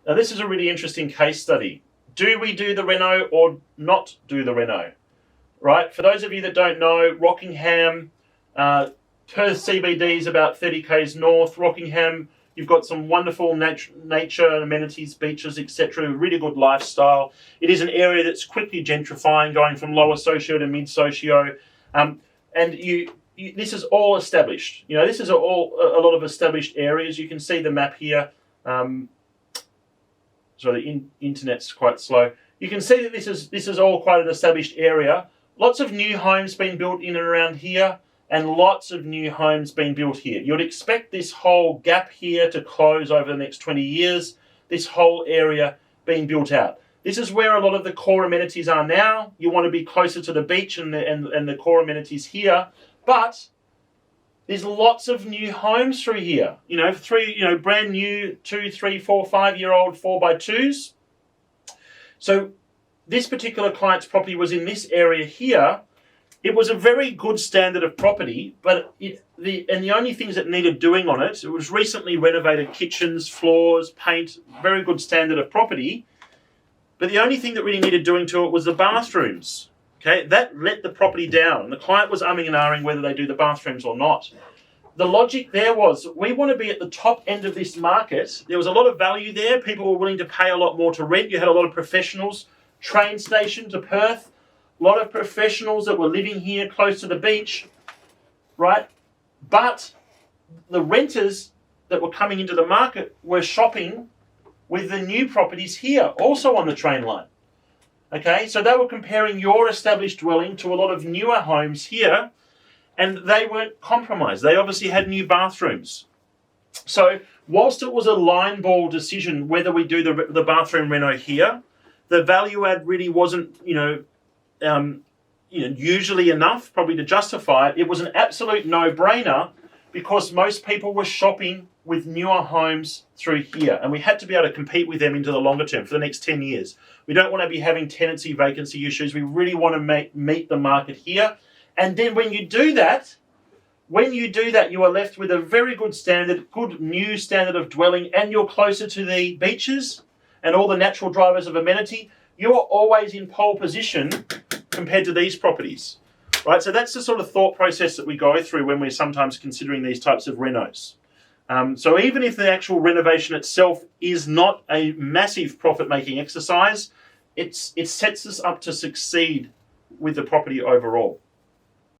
Now this is a really interesting case study. Do we do the reno or not do the reno? Right, for those of you that don't know, Rockingham, Perth CBD is about 30 k's north. Rockingham, you've got some wonderful nature and amenities, beaches, etc. Really good lifestyle. It is an area that's quickly gentrifying, going from lower socio to mid socio, and this is all established. You know, this is all a lot of established areas. You can see the map here. Sorry, the internet's quite slow. You can see that this is all quite an established area. Lots of new homes being built in and around here, and lots of new homes being built here. You'd expect this whole gap here to close over the next 20 years, this whole area being built out. This is where a lot of the core amenities are now. You want to be closer to the beach and the core amenities here, but there's lots of new homes through here. You know, brand new 2, 3, 4, 5-year-old 4x2s. So this particular client's property was in this area here. It was a very good standard of property, but the only things that needed doing on it, it was recently renovated kitchens, floors, paint, very good standard of property. But the only thing that really needed doing to it was the bathrooms. Okay, that let the property down. The client was umming and ahhing whether they do the bathrooms or not. The logic there was, we want to be at the top end of this market. There was a lot of value there. People were willing to pay a lot more to rent. You had a lot of professionals. Train station to Perth, a lot of professionals that were living here close to the beach, right? But the renters that were coming into the market were shopping with the new properties here, also on the train line. Okay, so they were comparing your established dwelling to a lot of newer homes here, and they weren't compromised. They obviously had new bathrooms. So whilst it was a line ball decision whether we do the bathroom reno here, the value add really wasn't, usually enough probably to justify it. It was an absolute no-brainer because most people were shopping with newer homes through here, and we had to be able to compete with them into the longer term for the next 10 years. We don't want to be having tenancy vacancy issues. We really want to meet the market here. And then when you do that, you are left with a very good standard, good new standard of dwelling, and you're closer to the beaches and all the natural drivers of amenity. You are always in pole position compared to these properties, right? So that's the sort of thought process that we go through when we're sometimes considering these types of renos. So even if the actual renovation itself is not a massive profit-making exercise, it sets us up to succeed with the property overall.